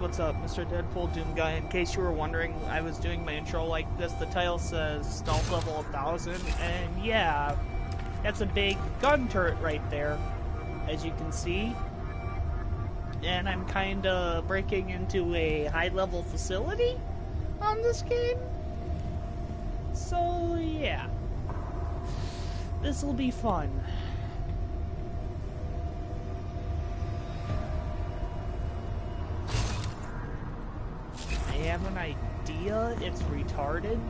What's up, Mr. Deadpool Doom Guy? In case you were wondering, I was doing my intro like this. The title says Stealth Level 1000, and yeah, that's a big gun turret right there, as you can see. And I'm kinda breaking into a high-level facility on this game. So, yeah. This'll be fun. I have an idea. It's retarded.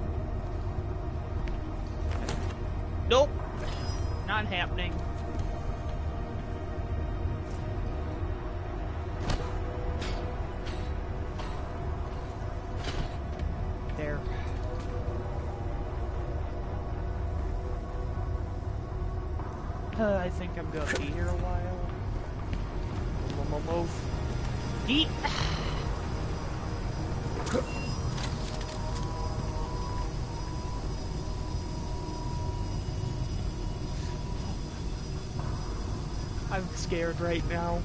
Nope. Not happening. There. I think I'm gonna be here a while. Move. Eat. I'm scared right now.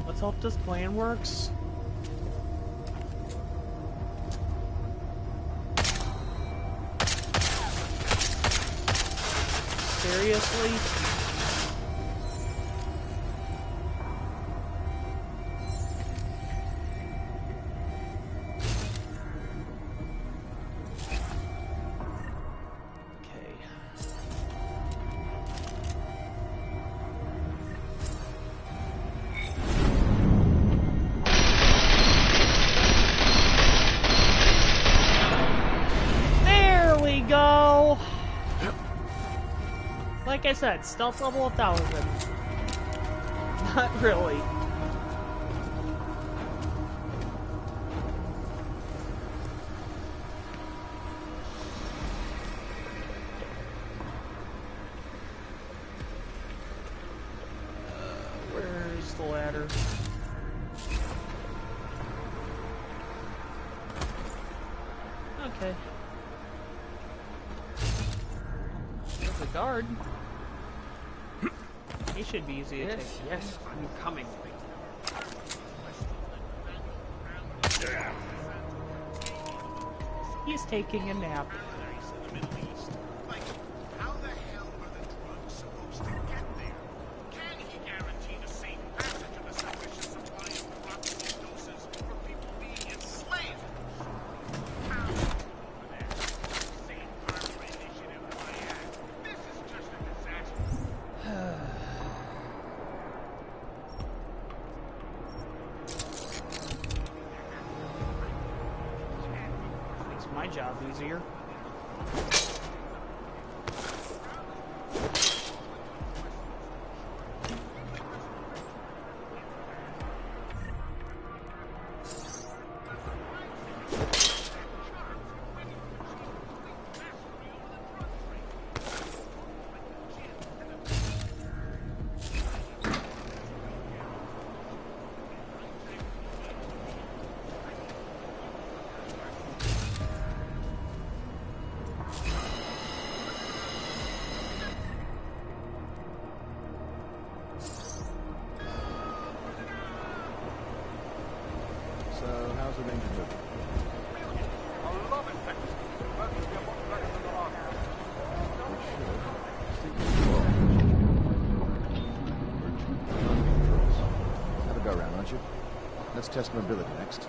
Let's hope this plan works. Seriously? Go. Like I said, stealth level 1000. Not really. Where's the ladder? Okay. The guard. He should be easy to take. Yes, I'm coming. He's taking a nap. How the hell were the drugs supposed to get there? Can he guarantee the safe passage of a sufficient supply of proxy doses for people being enslaved? Makes my job easier. So, how's the range moving? I love it, Texas. But we get much better than the last one. Have a go round, aren't you? Let's test mobility next.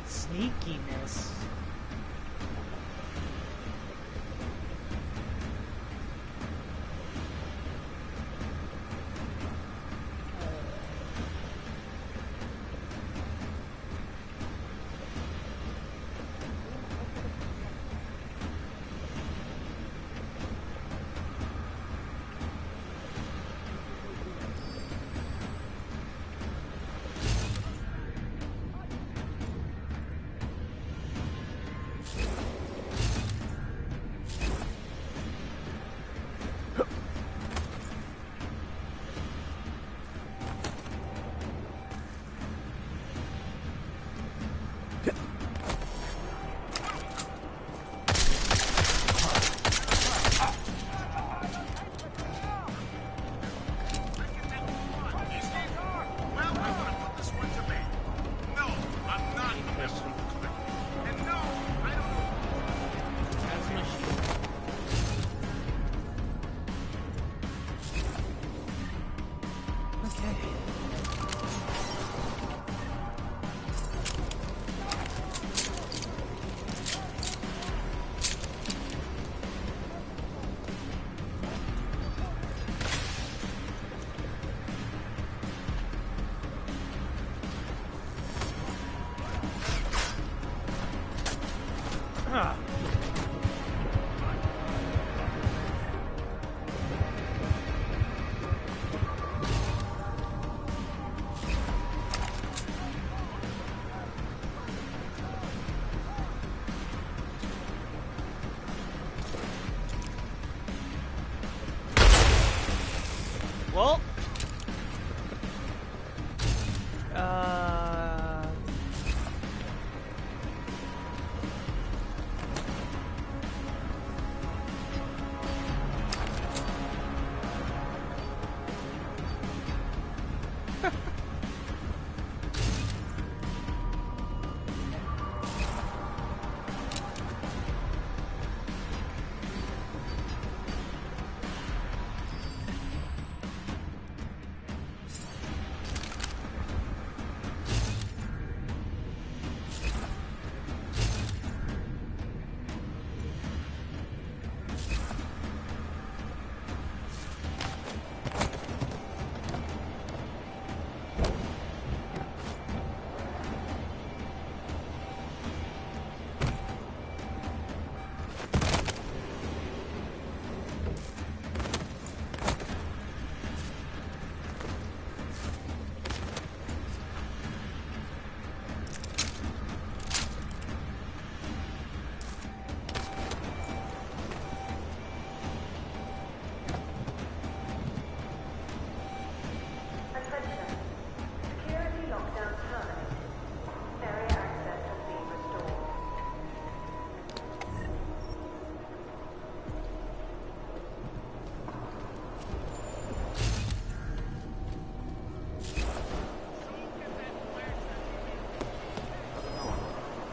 Sneakiness. Ah. Well,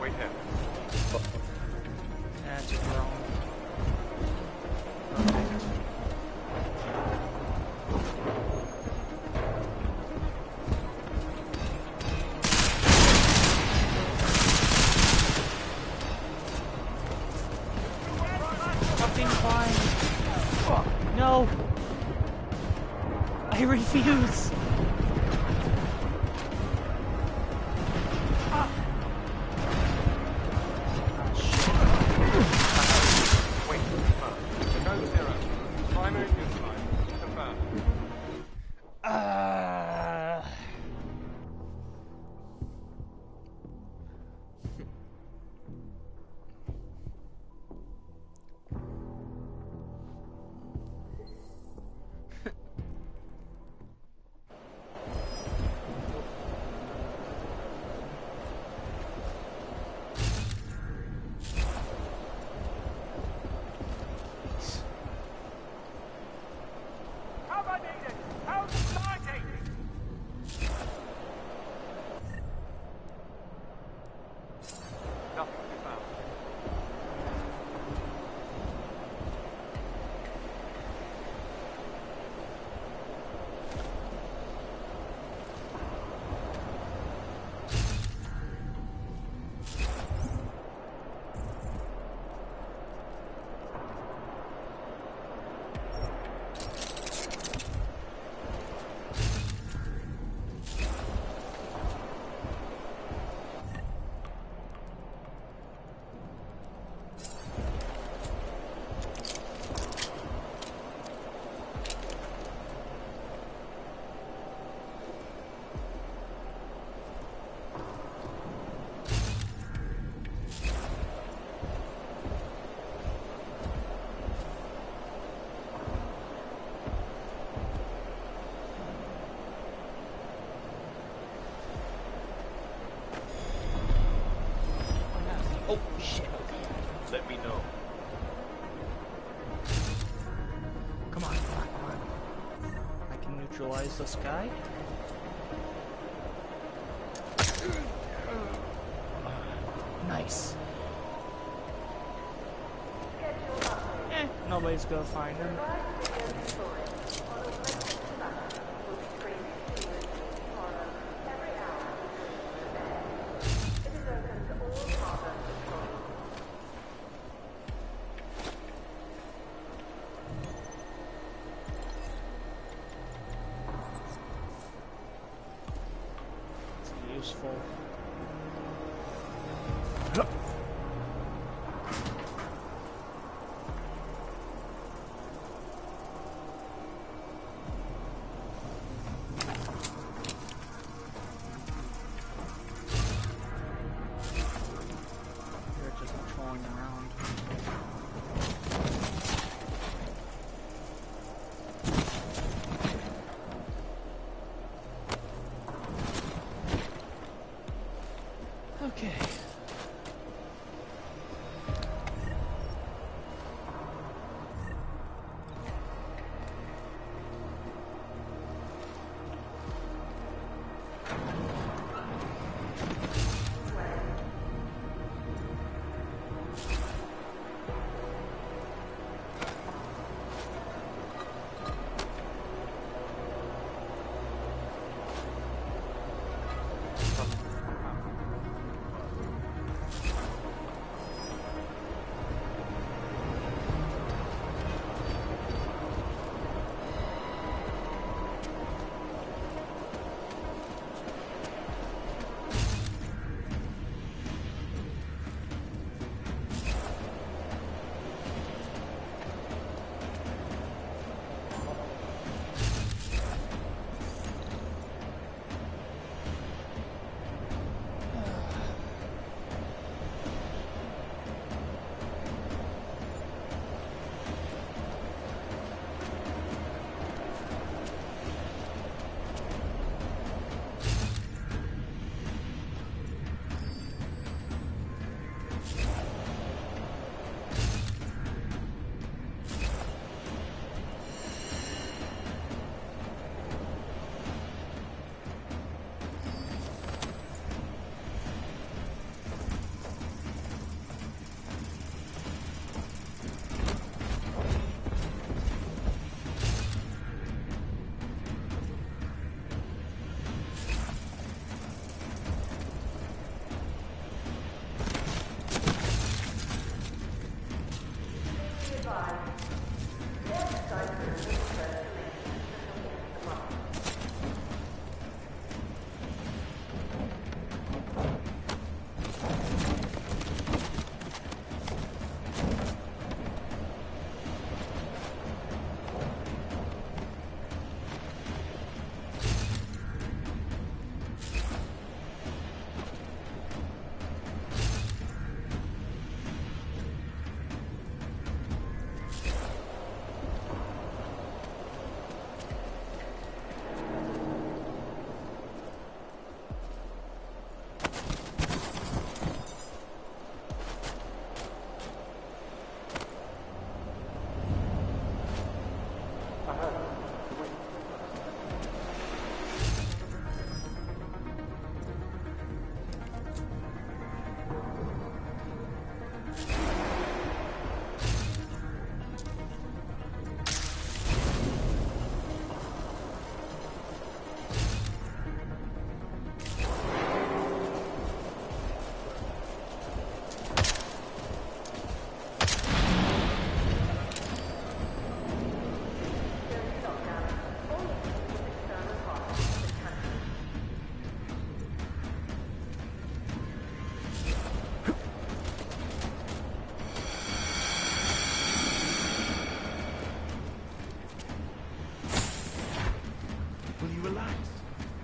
Wait here. that's a drone. Fucking fine. Fuck. No. I refuse. Wait, confirm. Code 0. Primary fuse line. Confirm. Cover needed! Help starting! Nothing to be found. Oh, shit. Let me know. Come on, come on, come on. I can neutralize this guy. Nice. Nobody's gonna find him. It's useful. Okay.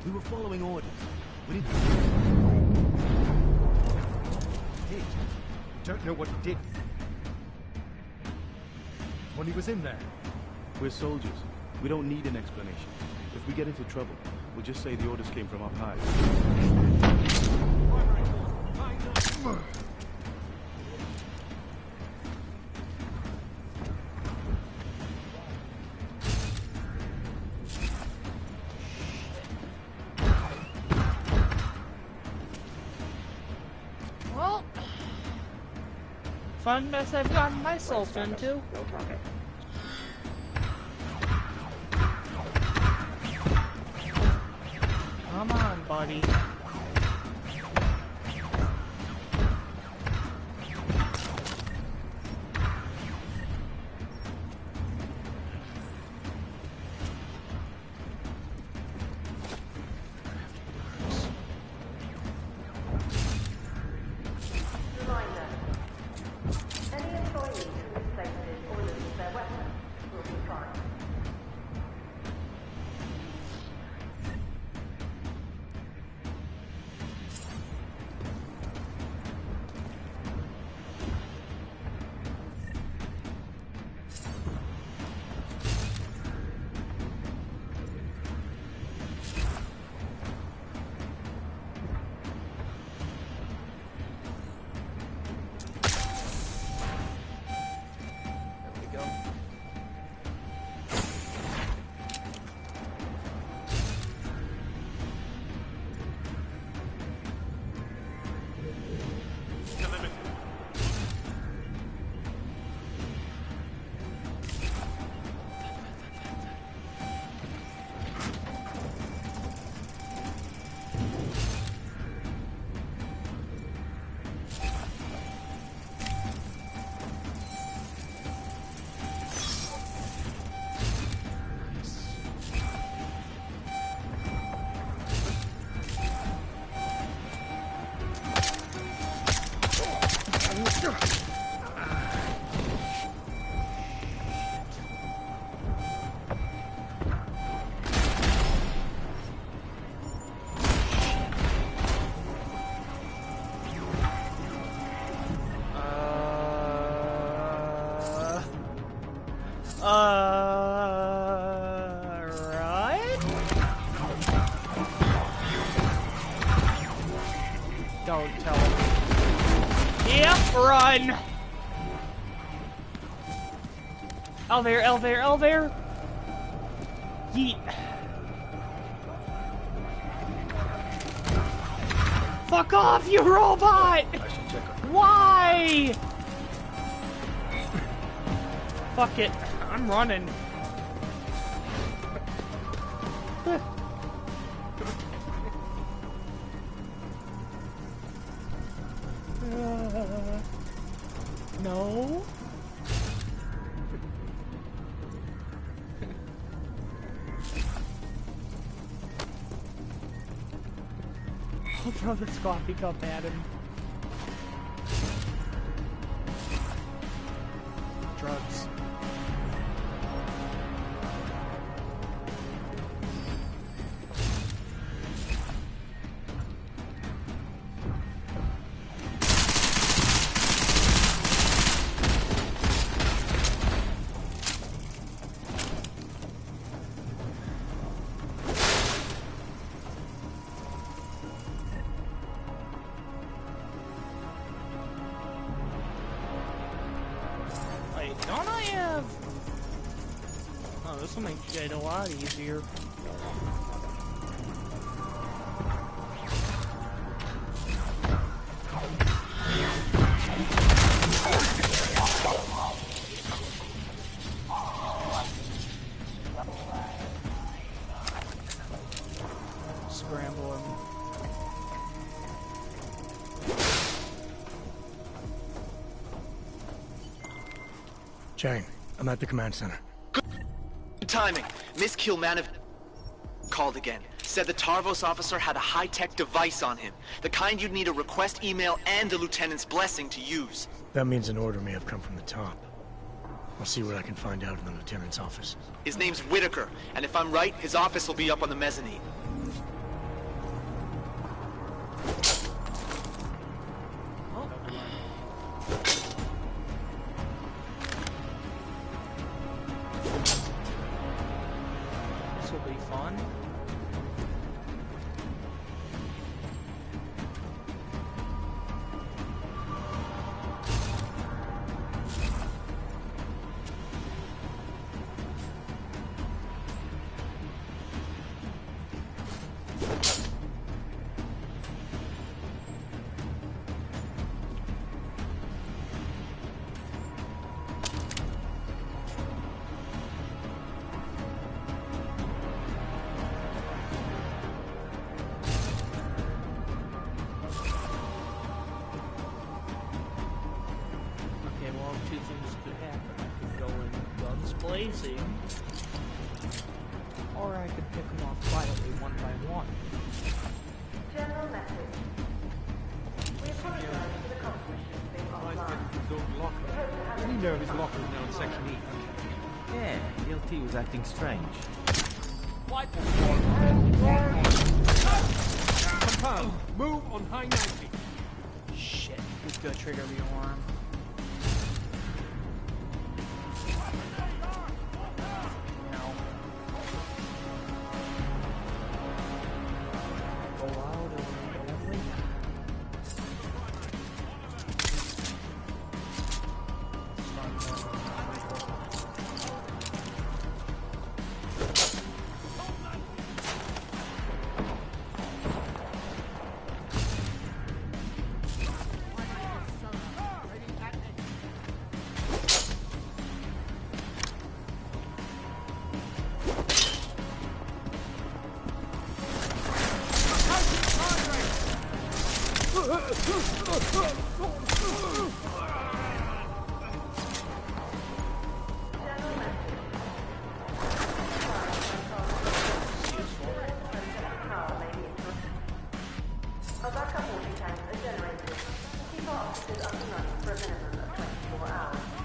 We were following orders. We didn't... He don't know what he did. When he was in there. We're soldiers. We don't need an explanation. If we get into trouble, we'll just say the orders came from up high. Well, fun mess I've gotten myself into. Come on, buddy. Right? Don't tell me. Yep, run! Elevator, elevator, elevator! Yeet. Fuck off, you robot! I should check on Why? Fuck it. I'm running. No. I'll throw this coffee cup at him. Drugs. Wait, don't I have... Oh, this will make shit a lot easier. Scramble him. Jane, I'm at the command center. Good timing. Miss Kilmanov called again. Said the Tarvos officer had a high-tech device on him. The kind you'd need a request email and the lieutenant's blessing to use. That means an order may have come from the top. I'll see what I can find out in the lieutenant's office. His name's Whitaker, and if I'm right, his office will be up on the mezzanine. This will be fun. Okay, well, two things could happen. I could go in guns blazing, or I could pick them off quietly one by one. General message. We apologize for the complications being offline. We know his locker is now in Section E. Yeah, ELT was acting strange. Confirmed. Move on high 90. Shit, who's gonna trigger the alarm? No. Go loud or go lovely? A backup water tank is generated. Keep our offices up and running for a minimum of 24 hours.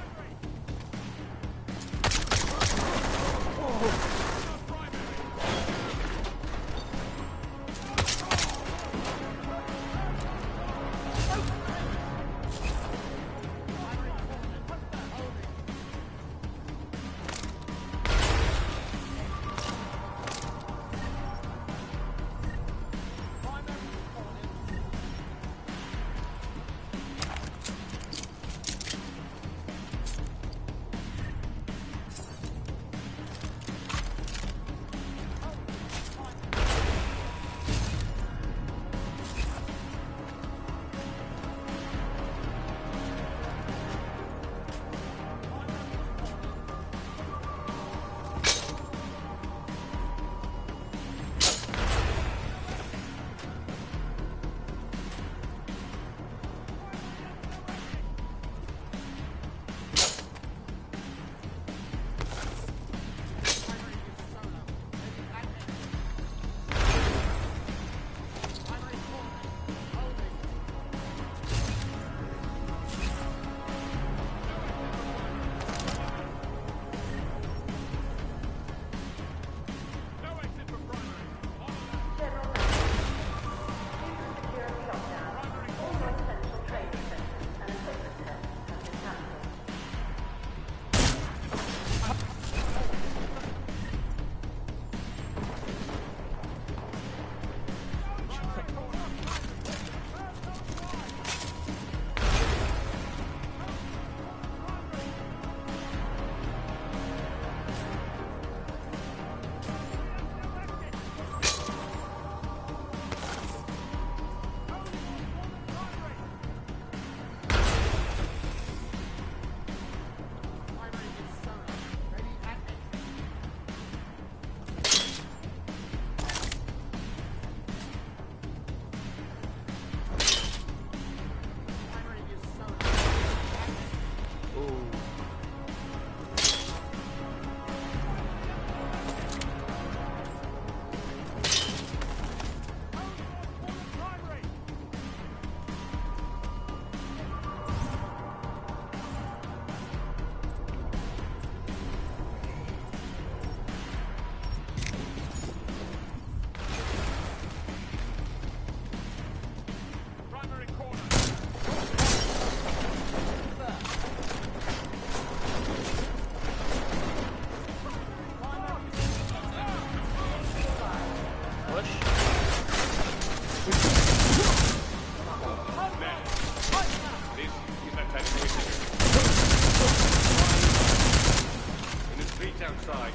outside.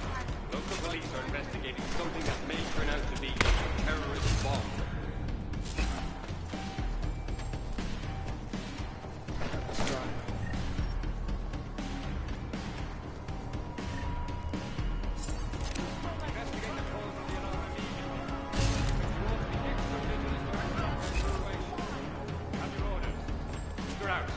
Local police are investigating something that may turn out to be a terrorist bomb. Investigate the cause of the alarm immediately. If you want to be extra vigilant during the situation, have your orders. You're out.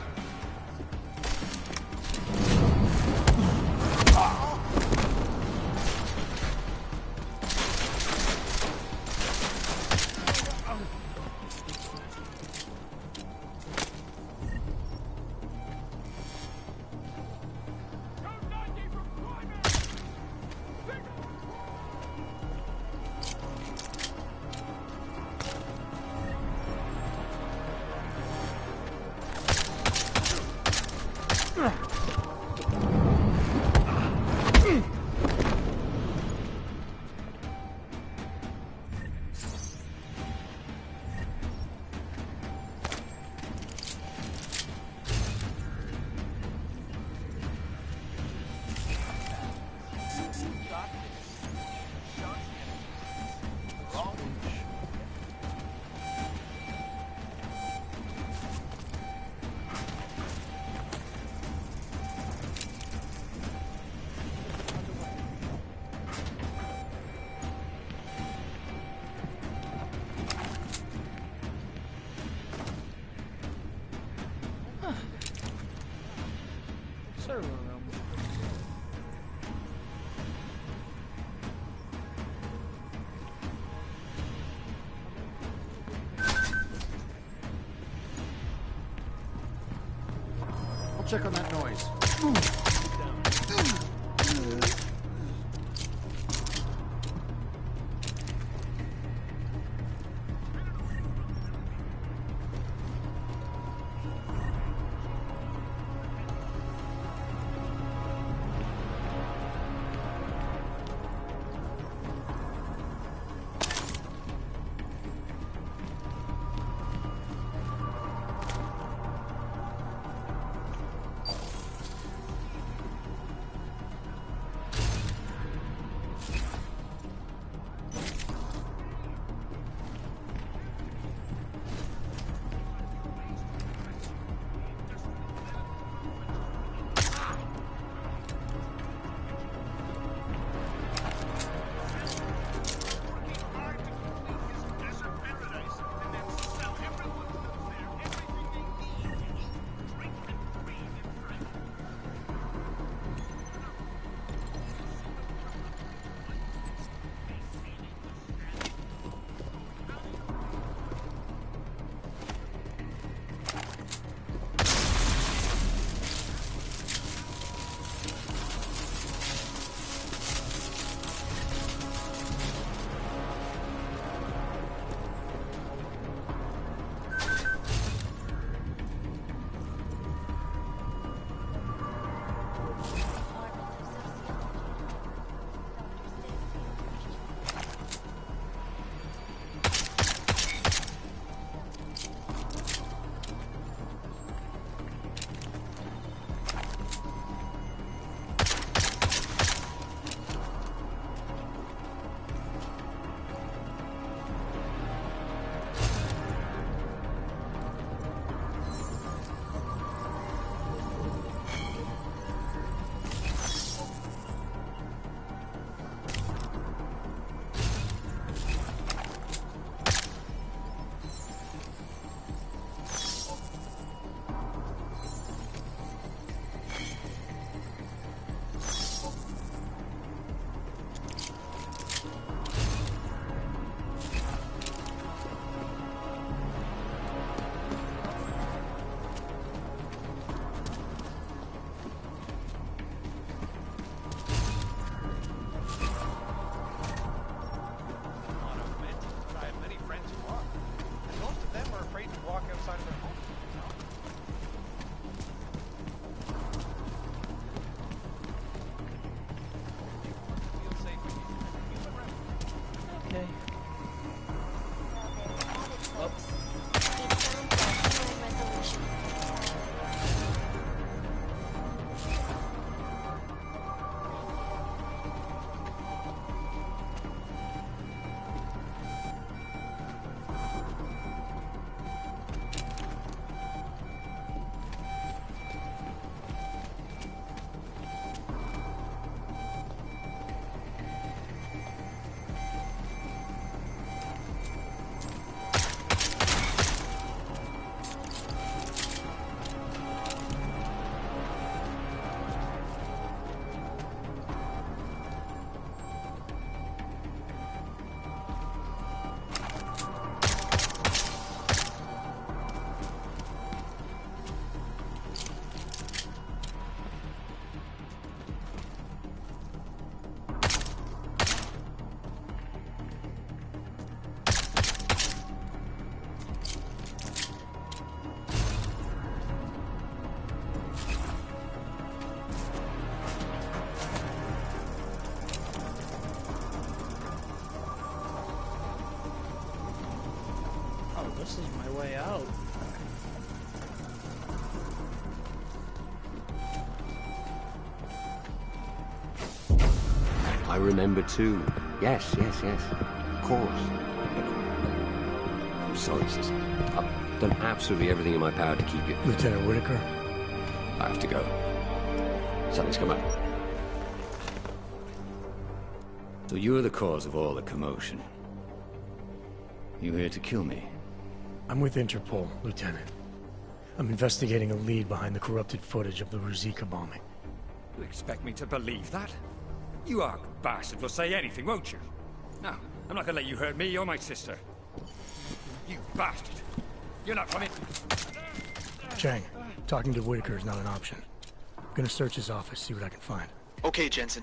Server room. I'll check on that noise. This is my way out. I remember too. Yes. Of course. I'm sorry, sis. I've done absolutely everything in my power to keep you. Lieutenant Whitaker? I have to go. Something's come up. So you're the cause of all the commotion. You here to kill me? I'm with Interpol, Lieutenant. I'm investigating a lead behind the corrupted footage of the Ruzicka bombing. You expect me to believe that? You arg bastard will say anything, won't you? No, I'm not gonna let you hurt me or my sister. You bastard! You're not coming. Chang, talk Talking to Whitaker is not an option. I'm gonna search his office, see what I can find. Okay, Jensen.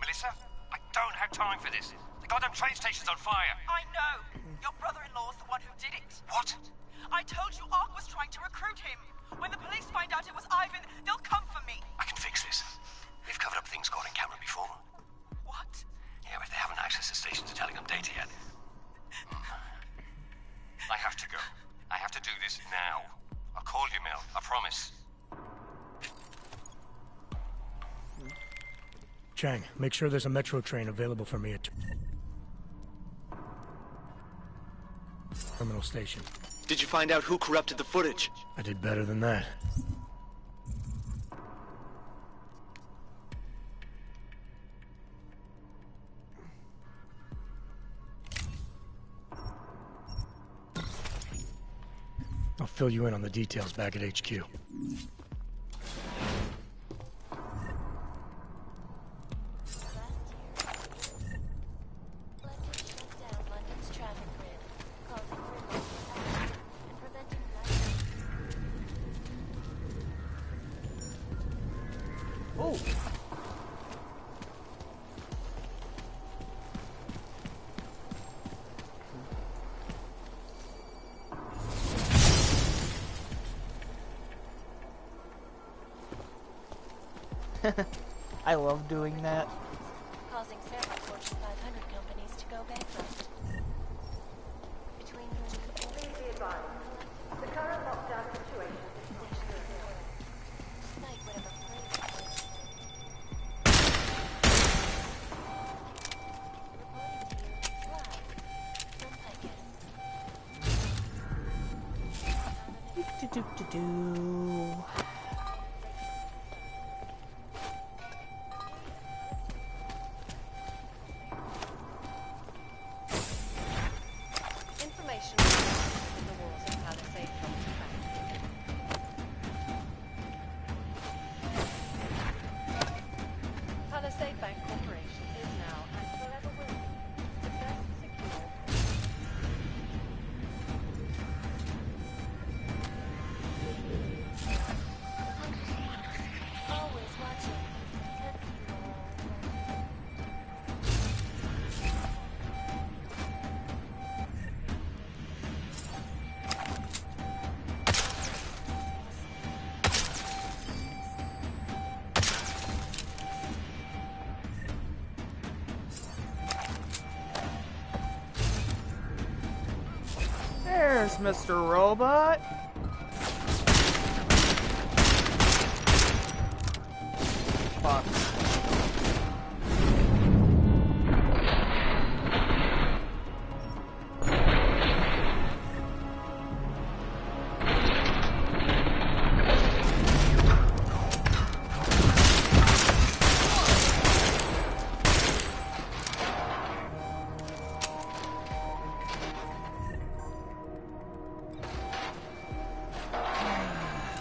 Melissa, I don't have time for this. The goddamn train station's on fire. I know. Your brother-in-law's the one who did it. What? I told you Ark was trying to recruit him. When the police find out it was Ivan, they'll come for me. I can fix this. We've covered up things caught in camera before. What? Yeah, but they haven't accessed the stations are telling them data yet. I have to go. I have to do this now. I'll call you, Mel. I promise. Chang, make sure there's a metro train available for me at Terminal Station. Did you find out who corrupted the footage? I did better than that. I'll fill you in on the details back at HQ. I love doing that. Causing several Fortune 500 companies to go bankrupt. Between Please be advised, the current lockdown situation is secure. despite whatever phrase reporting to you live from Picus. Do-do-do-do. Information on the walls of Palisade Property Bank. Palisade Bank Corporation is now and forever will be the best secure. There's Mr. Robot. Fuck.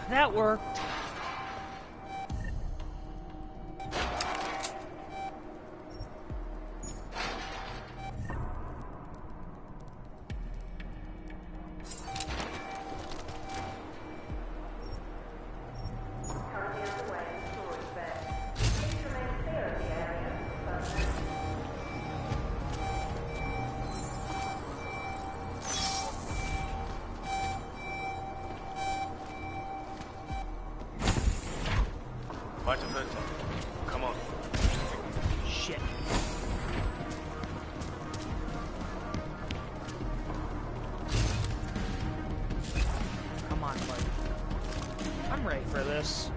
That worked. Watch the first one. Come on. Shit. Come on, buddy. I'm ready for this.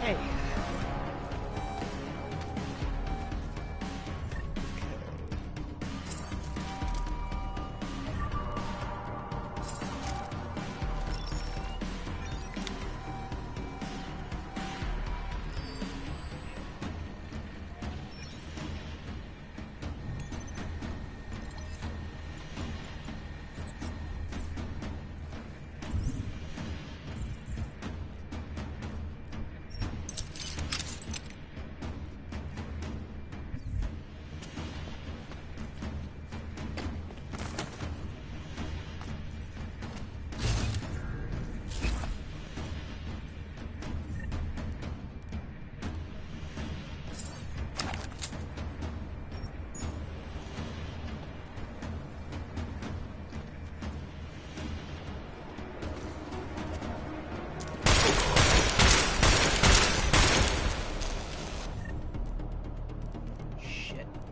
Hey.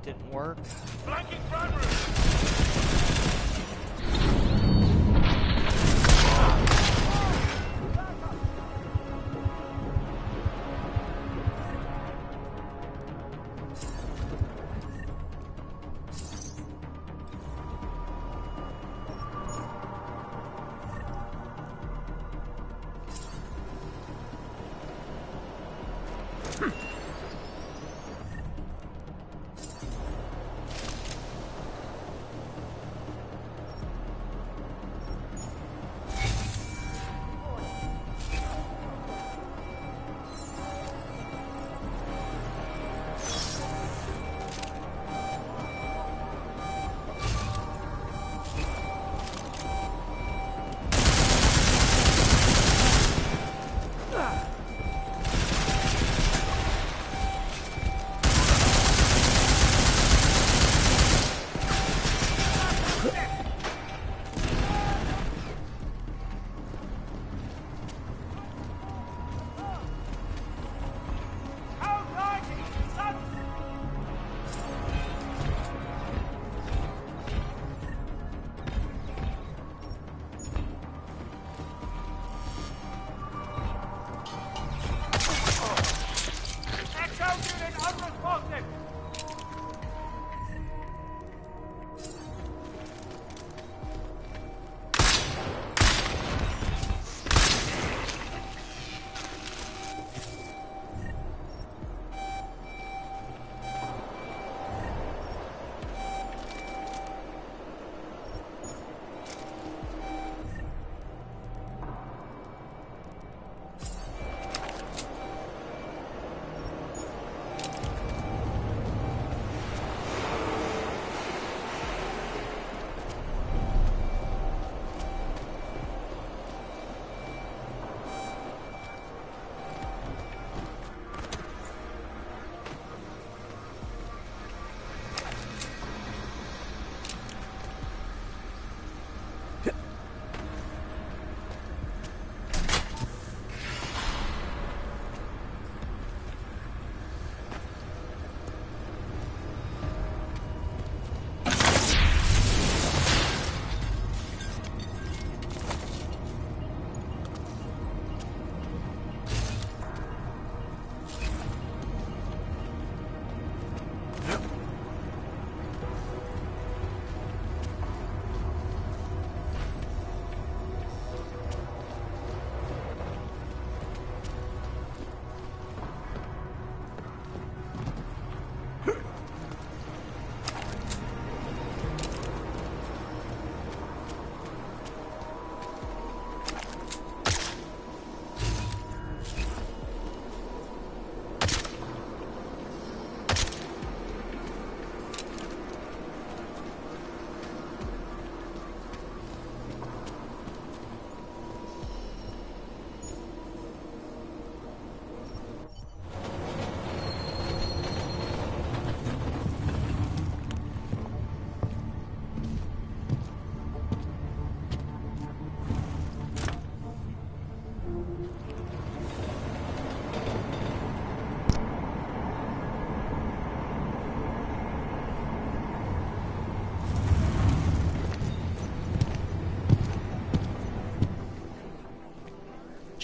Didn't work. Flanking front room.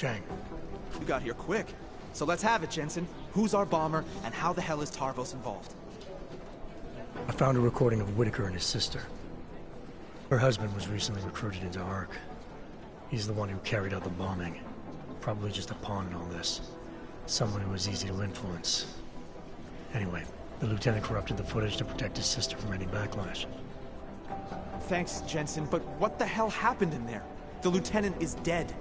Chang. You got here quick. So let's have it, Jensen. Who's our bomber, and how the hell is Tarvos involved? I found a recording of Whitaker and his sister. Her husband was recently recruited into ARC. He's the one who carried out the bombing. Probably just a pawn in all this. Someone who was easy to influence. Anyway, the lieutenant corrupted the footage to protect his sister from any backlash. Thanks, Jensen, but what the hell happened in there? The lieutenant is dead.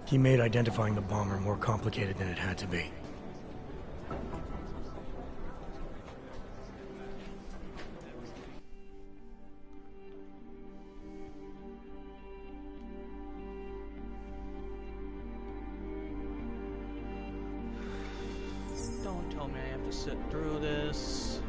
He made identifying the bomber more complicated than it had to be. Don't tell me I have to sit through this.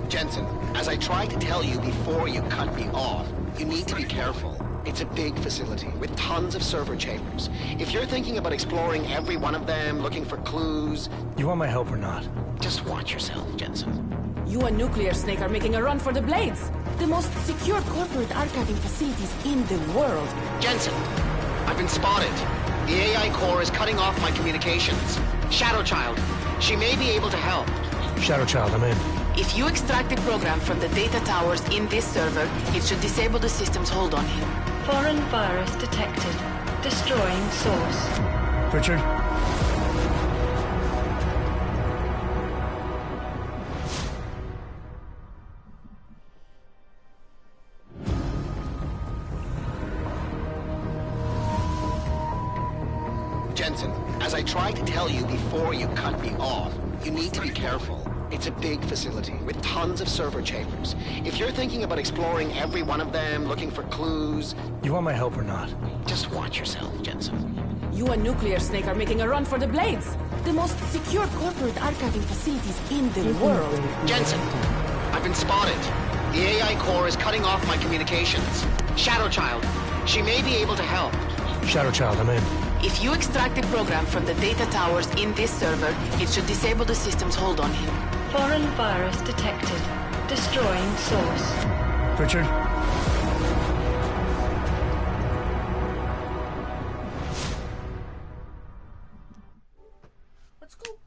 Jensen, as I tried to tell you before you cut me off, you need to be careful. It's a big facility with tons of server chambers. If you're thinking about exploring every one of them, looking for clues... You want my help or not? Just watch yourself, Jensen. You and Nuclear Snake are making a run for the Blades. The most secure corporate archiving facilities in the world. Jensen, I've been spotted. The AI core is cutting off my communications. Shadow Child, she may be able to help. Shadow Child, I'm in. If you extract the program from the data towers in this server, it should disable the system's hold on him. Foreign virus detected. Destroying source. Richard? Jensen, as I tried to tell you before you cut me off, you need to be careful. It's a big facility with tons of server chambers. If you're thinking about exploring every one of them, looking for clues... You want my help or not? Just watch yourself, Jensen. You and Nuclear Snake are making a run for the Blades. The most secure corporate archiving facilities in the world. Jensen, I've been spotted. The AI core is cutting off my communications. Shadow Child, she may be able to help. Shadow Child, I'm in. If you extract the program from the data towers in this server, it should disable the system's hold on him. Foreign virus detected. Destroying source. Richard? Let's go.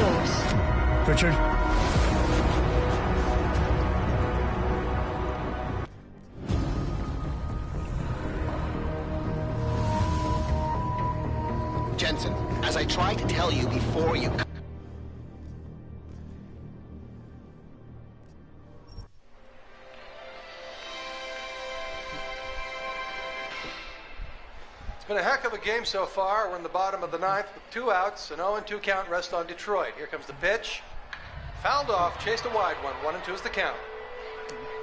source. Richard? Jensen, as I tried to tell you before you... It's been a heck of a game so far. We're in the bottom of the ninth with 2 outs, an 0-2 count rest on Detroit. Here comes the pitch. Fouled off, chased a wide one. 1-2 is the count.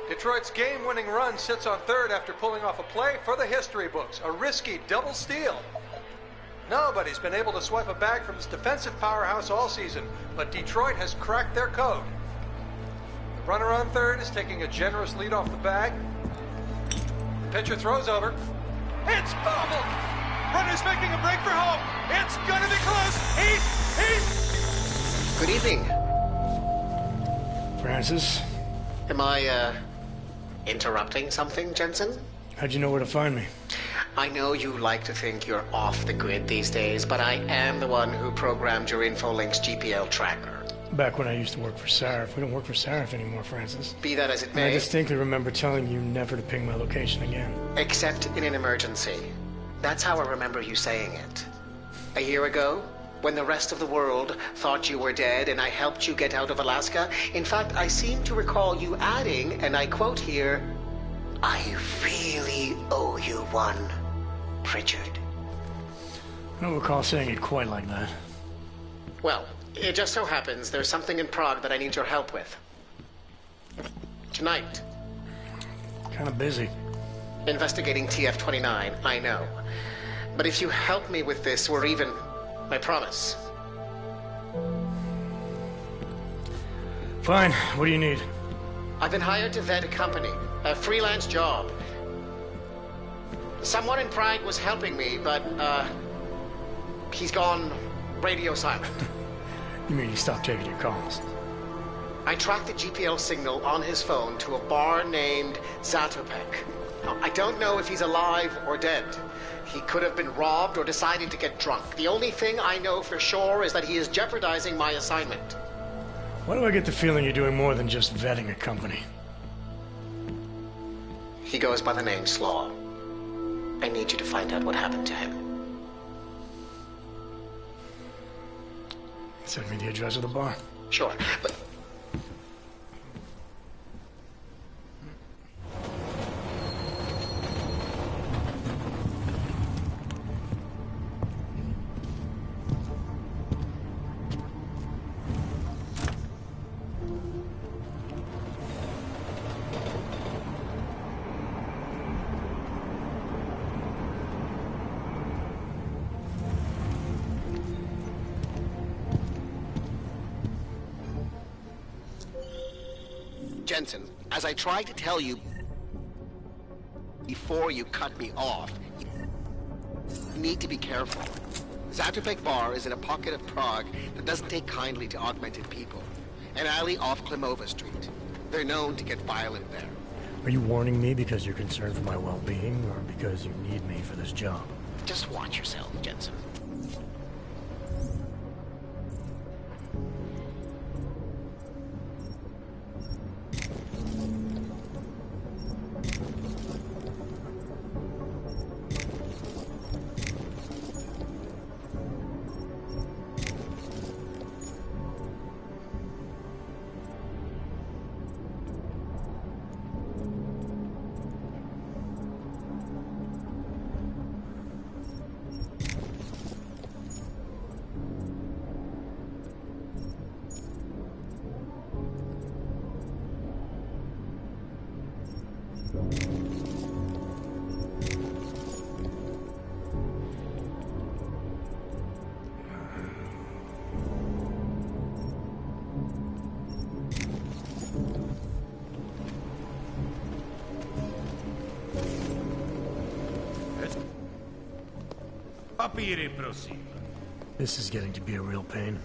Detroit's game-winning run sits on third after pulling off a play for the history books. A risky double steal. Nobody's been able to swipe a bag from this defensive powerhouse all season, but Detroit has cracked their code. The runner on third is taking a generous lead off the bag. The pitcher throws over. It's bobbled! Runner's making a break for home. It's gonna be close. He's... Good evening. Francis? Am I, interrupting something, Jensen? How'd you know where to find me? I know you like to think you're off the grid these days, but I am the one who programmed your Infolink's GPL tracker. Back when I used to work for Sarif. We don't work for Sarif anymore, Francis. Be that as it And may... I distinctly remember telling you never to ping my location again. Except in an emergency. That's how I remember you saying it. A year ago, when the rest of the world thought you were dead and I helped you get out of Alaska, in fact, I seem to recall you adding, and I quote here, "I really owe you one, Pritchard." I don't recall saying it quite like that. Well, it just so happens there's something in Prague that I need your help with. Tonight. Kind of busy. Investigating TF-29, I know. But if you help me with this, we're even. I promise. Fine. What do you need? I've been hired to vet a company. A freelance job. Someone in Prague was helping me, but, he's gone radio silent. You mean he stopped taking your calls? I tracked the GPL signal on his phone to a bar named Zatopek. Now, I don't know if he's alive or dead. He could have been robbed or decided to get drunk. The only thing I know for sure is that he is jeopardizing my assignment. Why do I get the feeling you're doing more than just vetting a company? He goes by the name Slaw. I need you to find out what happened to him. Send me the address of the bar. Sure, but... Jensen, as I tried to tell you before you cut me off, you need to be careful. Zatopek Bar is in a pocket of Prague that doesn't take kindly to augmented people. An alley off Klimova Street. They're known to get violent there. Are you warning me because you're concerned for my well-being, or because you need me for this job? Just watch yourself, Jensen. Papíry, prosím. This is getting to be a real pain.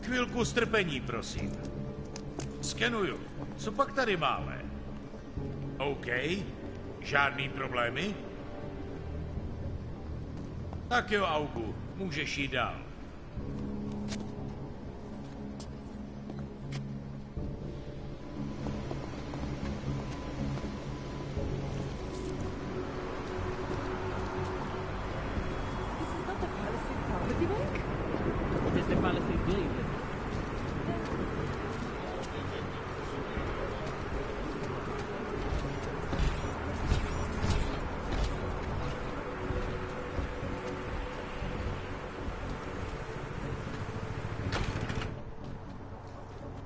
Chvilku strpení, prosím. Skenuju. Co pak tady máme? OK. Žádný problémy? Tak jo, Augu. Můžeš jít dál. It is the Palisade Glade, isn't it?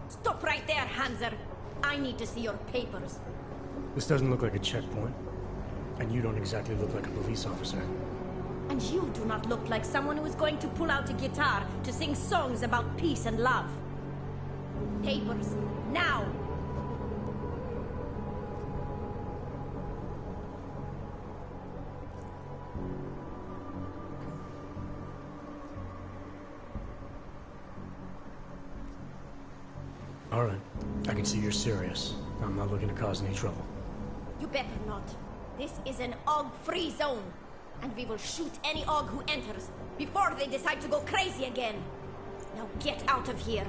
Stop right there, Hanser. I need to see your papers. This doesn't look like a checkpoint. And you don't exactly look like a police officer. And you do not look like someone who is going to pull out a guitar to sing songs about peace and love. Papers, now! All right. I can see you're serious. I'm not looking to cause any trouble. You better not. This is an AUG-free zone. And we will shoot any AUG who enters before they decide to go crazy again. Now get out of here.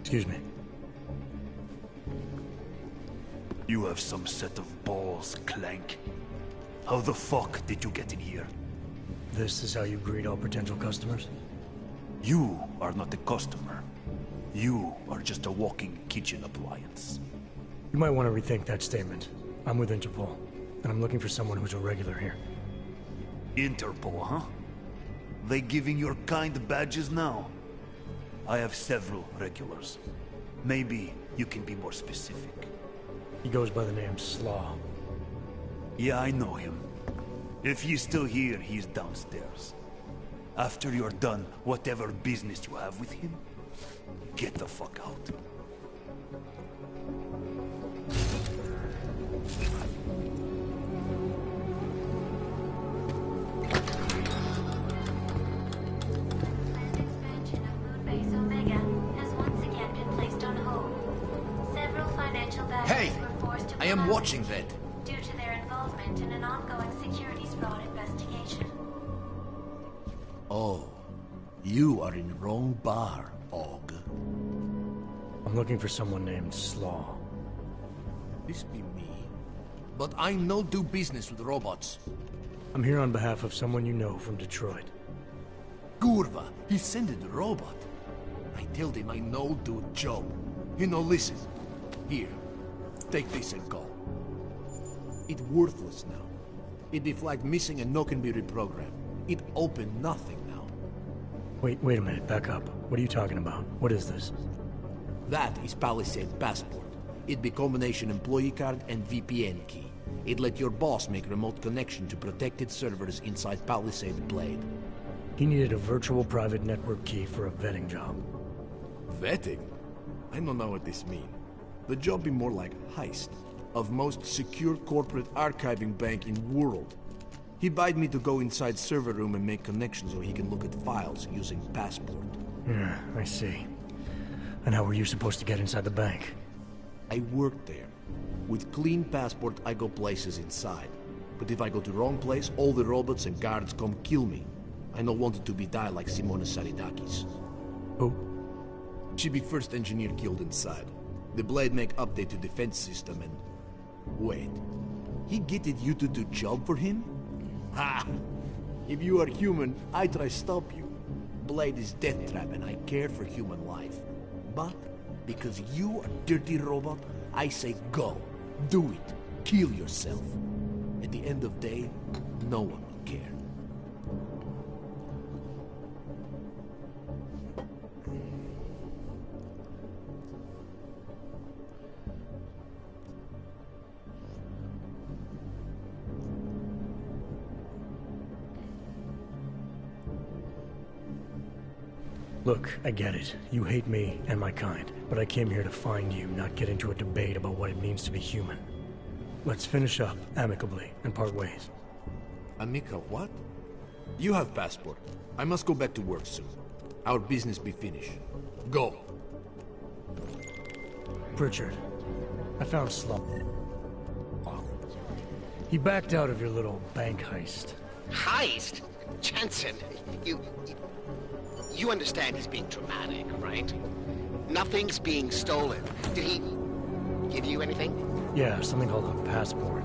Excuse me. You have some set of balls, Clank. How the fuck did you get in here? This is how you greet all potential customers? You are not a customer. You are just a walking kitchen appliance. You might want to rethink that statement. I'm with Interpol, and I'm looking for someone who's a regular here. Interpol, huh? They giving your kind badges now? I have several regulars. Maybe you can be more specific. He goes by the name Slaw. Yeah, I know him. If he's still here, he's downstairs. After you're done, whatever business you have with him, get the fuck out. Hey! I am watching that. Due to their involvement in an ongoing securities fraud investigation. Oh, you are in the wrong bar, Og. I'm looking for someone named Slaw. This be me. But I no do business with robots. I'm here on behalf of someone you know from Detroit. Kurva, he sent the robot. I told him I no do job. You know, listen. Here, take this and go. It worthless now. It deflagged missing and no can be reprogrammed. It opened nothing now. Wait a minute, back up. What are you talking about? What is this? That is Palisade Passport. It be combination employee card and VPN key. It let your boss make remote connection to protected servers inside Palisade Blade. He needed a virtual private network key for a vetting job. Vetting? I don't know what this means. The job be more like heist of most secure corporate archiving bank in world. He bade me to go inside server room and make connections so he can look at files using Passport. Yeah, I see. And how were you supposed to get inside the bank? I worked there. With clean Passport, I go places inside. But if I go to wrong place, all the robots and guards come kill me. I don't want it to be die like Simona Saridakis. Who? She be first engineer killed inside. The Blade make update to defense system and... Wait. He getted you to do job for him? Ha! If you are human, I try stop you. Blade is death trap and I care for human life. But, because you are dirty robot, I say go. Do it. Kill yourself. At the end of day, no one will care. Look, I get it. You hate me and my kind, but I came here to find you, not get into a debate about what it means to be human. Let's finish up amicably and part ways. Amical what? You have Passport. I must go back to work soon. Our business be finished. Go. Pritchard, I found Slaw. He backed out of your little bank heist. Heist? Jensen, you understand he's being dramatic, right? Nothing's being stolen. Did he give you anything? Yeah, something called a passport.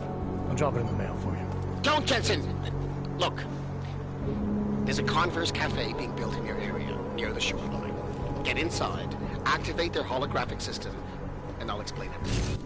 I'll drop it in the mail for you. Don't, Jensen! Look, there's a Converse cafe being built in your area, near the shoreline. Get inside, activate their holographic system, and I'll explain everything.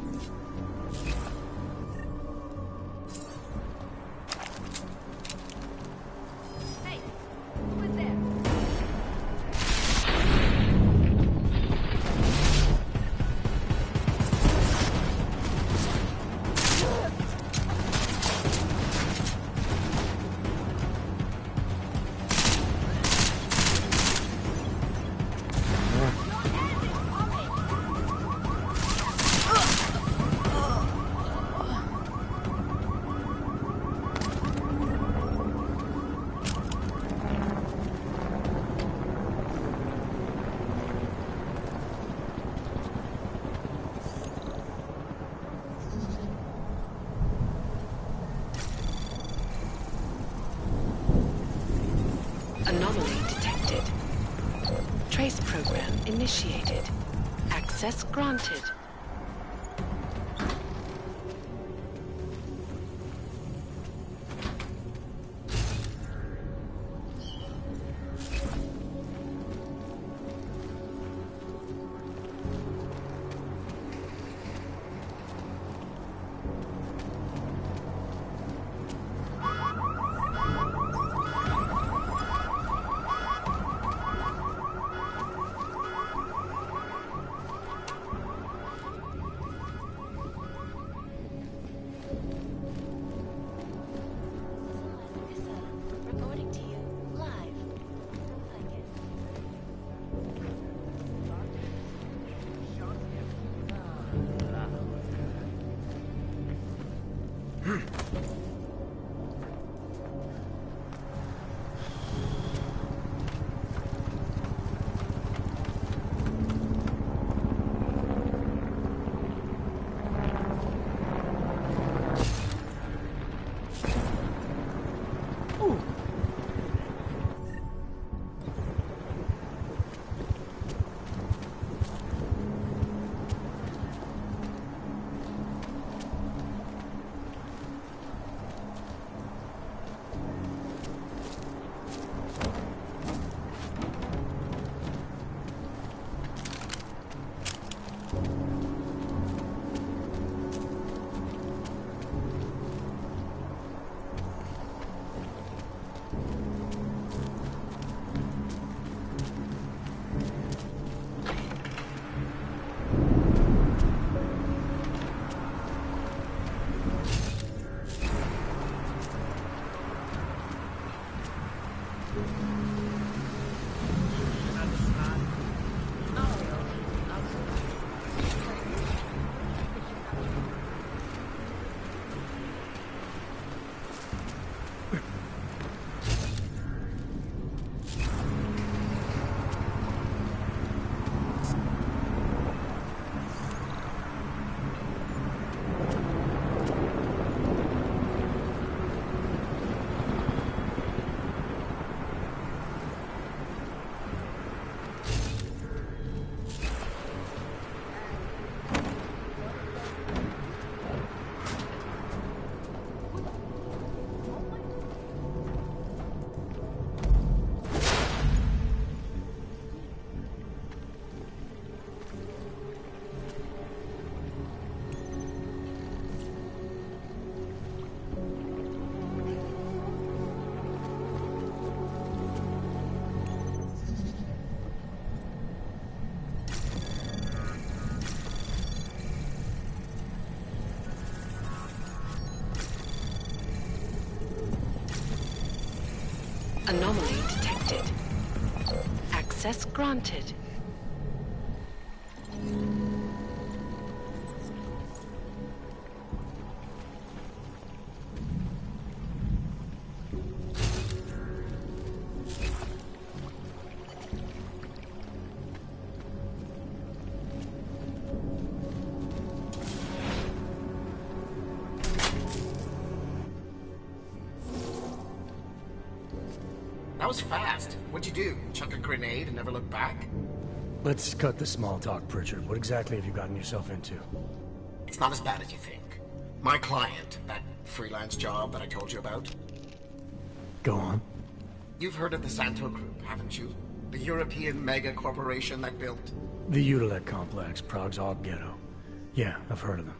Anomaly detected. Trace program initiated. Access granted. Anomaly detected. Access granted. That was fast. What'd you do? Chuck a grenade and never look back? Let's cut the small talk, Pritchard. What exactly have you gotten yourself into? It's not as bad as you think. My client, that freelance job that I told you about. Go on. You've heard of the Santo Group, haven't you? The European mega corporation that built... The Utilec complex, Prague's Og ghetto. Yeah, I've heard of them.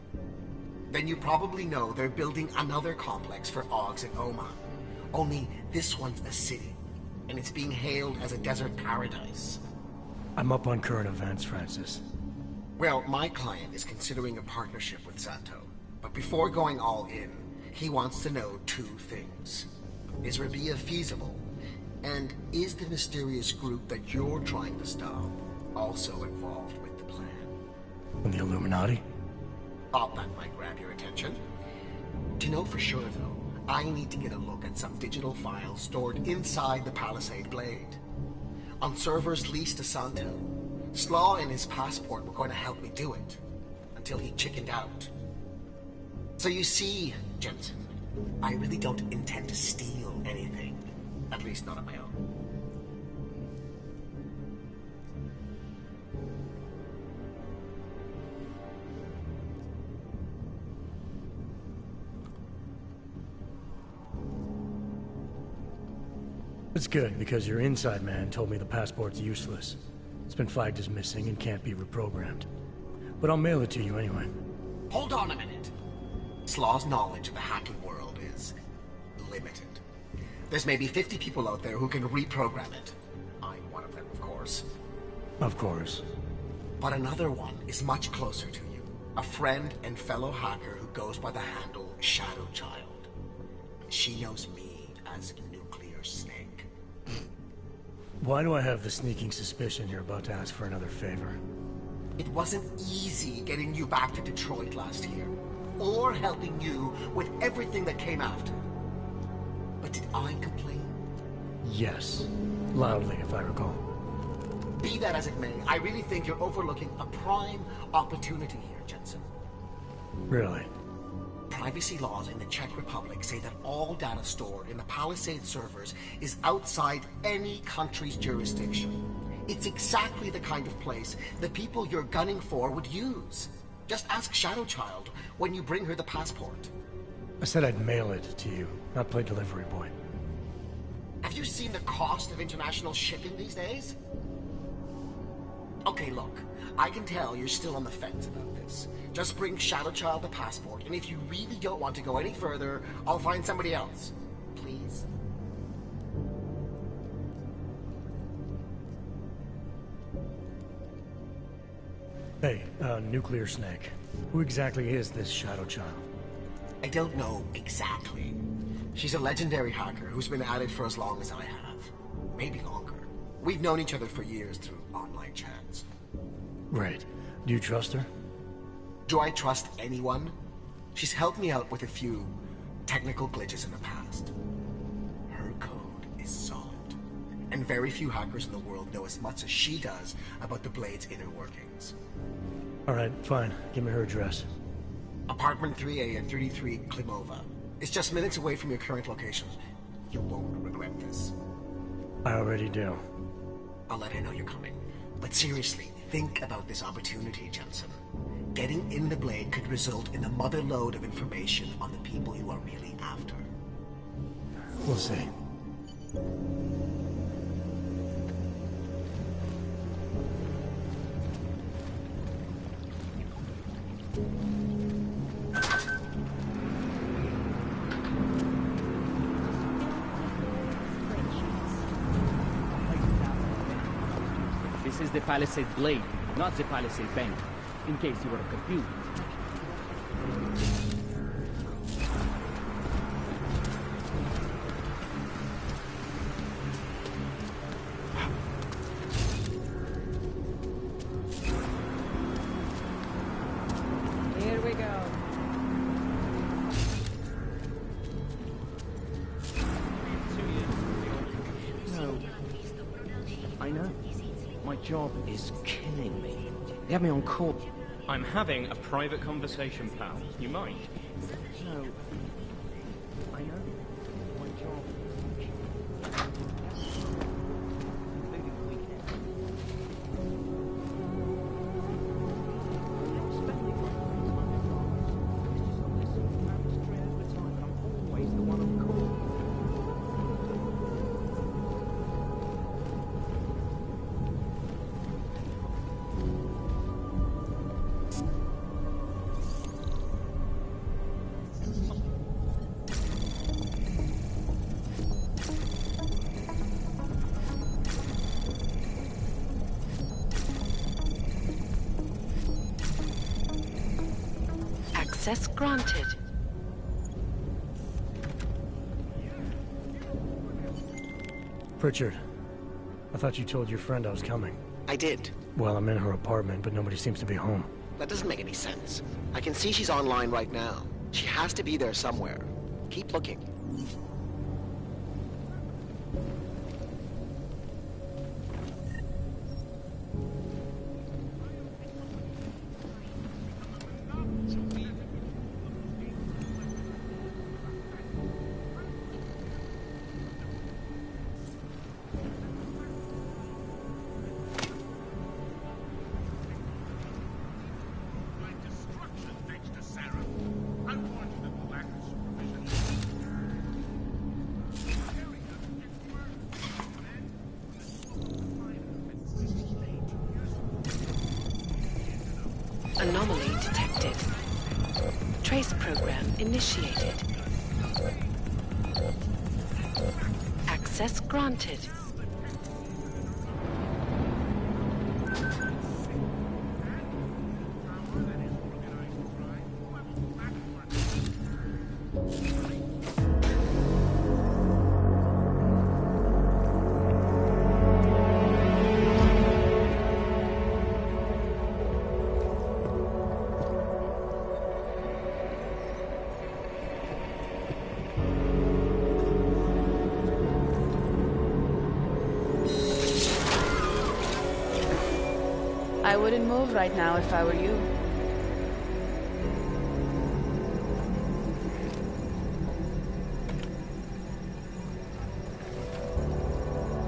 Then you probably know they're building another complex for Ogs in Oma. Only this one's a city, and it's being hailed as a desert paradise. I'm up on current events, Francis. Well, my client is considering a partnership with Santo. But before going all in, he wants to know two things. Is Rabia feasible? And is the mysterious group that you're trying to stop also involved with the plan? The Illuminati? Thought that might grab your attention. To know for sure, though, I need to get a look at some digital files stored inside the Palisade Blade. On servers leased to Santo, Slaw and his passport were going to help me do it, until he chickened out. So you see, Jensen, I really don't intend to steal anything. At least not on my own. It's good, because your inside man told me the passport's useless. It's been flagged as missing and can't be reprogrammed. But I'll mail it to you anyway. Hold on a minute. Slaw's knowledge of the hacking world is limited. There's maybe 50 people out there who can reprogram it. I'm one of them, of course. Of course. But another one is much closer to you. A friend and fellow hacker who goes by the handle Shadow Child. She knows me as Nuclear Snake. Why do I have the sneaking suspicion you're about to ask for another favor? It wasn't easy getting you back to Detroit last year, or helping you with everything that came after. But did I complain? Yes. Loudly, if I recall. Be that as it may, I really think you're overlooking a prime opportunity here, Jensen. Really? Privacy laws in the Czech Republic say that all data stored in the Palisade servers is outside any country's jurisdiction. It's exactly the kind of place the people you're gunning for would use. Just ask Shadow Child when you bring her the passport. I said I'd mail it to you, not play delivery boy. Have you seen the cost of international shipping these days? Okay, look, I can tell you're still on the fence about this. Just bring Shadow Child the passport, and if you really don't want to go any further, I'll find somebody else. Please? Hey, Nuclear Snake. Who exactly is this Shadow Child? I don't know exactly. She's a legendary hacker who's been at it for as long as I have. Maybe longer. We've known each other for years through online chats. Right. Do you trust her? Do I trust anyone? She's helped me out with a few technical glitches in the past. Her code is solid. And very few hackers in the world know as much as she does about the Blade's inner workings. Alright, fine. Give me her address. Apartment 3A at 33 Klimova. It's just minutes away from your current location. You won't regret this. I already do. I'll let her know you're coming. But seriously, think about this opportunity, Jensen. Getting in the Blade could result in a mother lode of information on the people you are really after. We'll see. This is the Palisade Blade, not the Palisade Bank, in case you were confused. I know. My job is killing me. They have me on call. I'm having a private conversation, pal. You mind? No. I know. My job. Including the weekend. I'm spending $100. It's just not this sort of mandatory overtime, and I'm always the one on call. Access granted. Pritchard, I thought you told your friend I was coming. I did. Well, I'm in her apartment, but nobody seems to be home. That doesn't make any sense. I can see she's online right now. She has to be there somewhere. Keep looking. Anomaly detected. Trace program initiated. Access granted. I wouldn't move right now if I were you.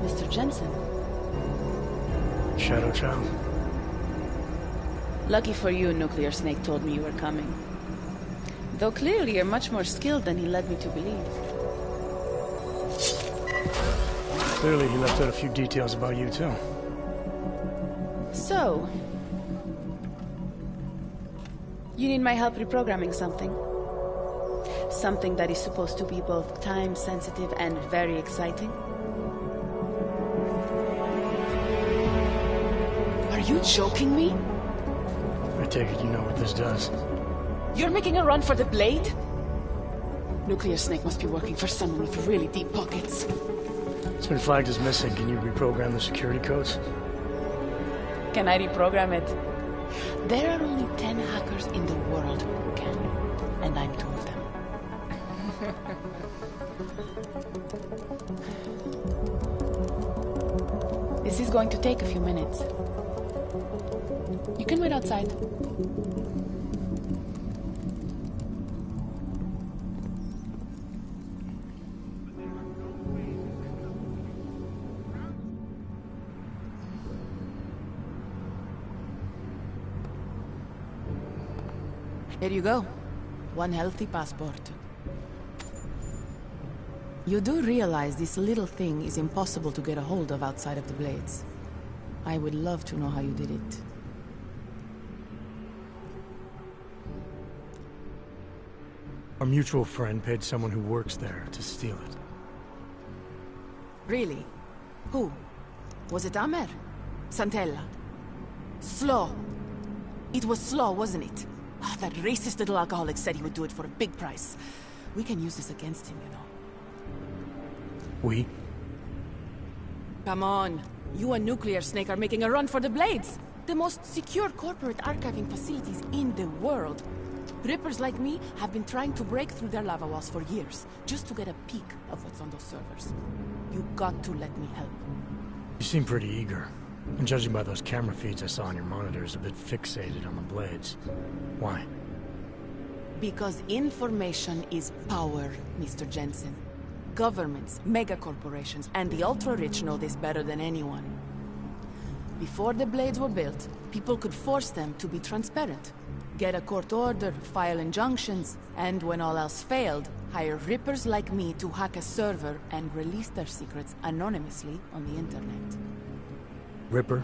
Mr. Jensen. Shadow Child? Lucky for you, Nuclear Snake told me you were coming. Though clearly you're much more skilled than he led me to believe. Clearly he left out a few details about you, too. So, you need my help reprogramming something. Something that is supposed to be both time-sensitive and very exciting. Are you joking me? I take it you know what this does. You're making a run for the blade? Nuclear Snake must be working for someone with really deep pockets. It's been flagged as missing. Can you reprogram the security codes? Can I reprogram it? There are only 10 hackers in the world who can, and I'm 2 of them. This is going to take a few minutes. You can wait outside. Here you go. 1 healthy passport. You do realize this little thing is impossible to get a hold of outside of the Blades. I would love to know how you did it. Our mutual friend paid someone who works there to steal it. Really? Who? Was it Amer? Santella? Slow? It was Slow, wasn't it? Ah, that racist little alcoholic said he would do it for a big price. We can use this against him, you know. We? Come on. You and Nuclear Snake are making a run for the Blades. The most secure corporate archiving facilities in the world. Rippers like me have been trying to break through their lava walls for years, just to get a peek of what's on those servers. You got to let me help. You seem pretty eager. And judging by those camera feeds I saw on your monitors, a bit fixated on the blades. Why? Because information is power, Mr. Jensen. Governments, megacorporations, and the ultra-rich know this better than anyone. Before the blades were built, people could force them to be transparent. Get a court order, file injunctions, and when all else failed, hire rippers like me to hack a server and release their secrets anonymously on the internet. Ripper?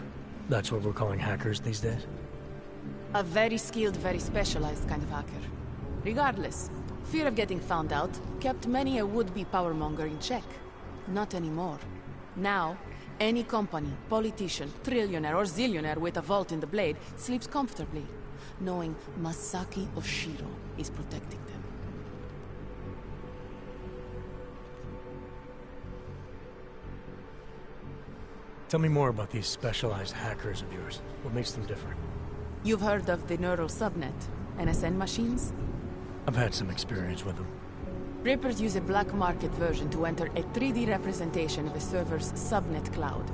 That's what we're calling hackers these days? A very skilled, very specialized kind of hacker. Regardless, fear of getting found out kept many a would-be powermonger in check. Not anymore. Now, any company, politician, trillionaire or zillionaire with a vault in the blade sleeps comfortably, knowing Masaki Oshiro is protecting them. Tell me more about these specialized hackers of yours. What makes them different? You've heard of the neural subnet, NSN machines? I've had some experience with them. Rippers use a black market version to enter a 3D representation of a server's subnet cloud.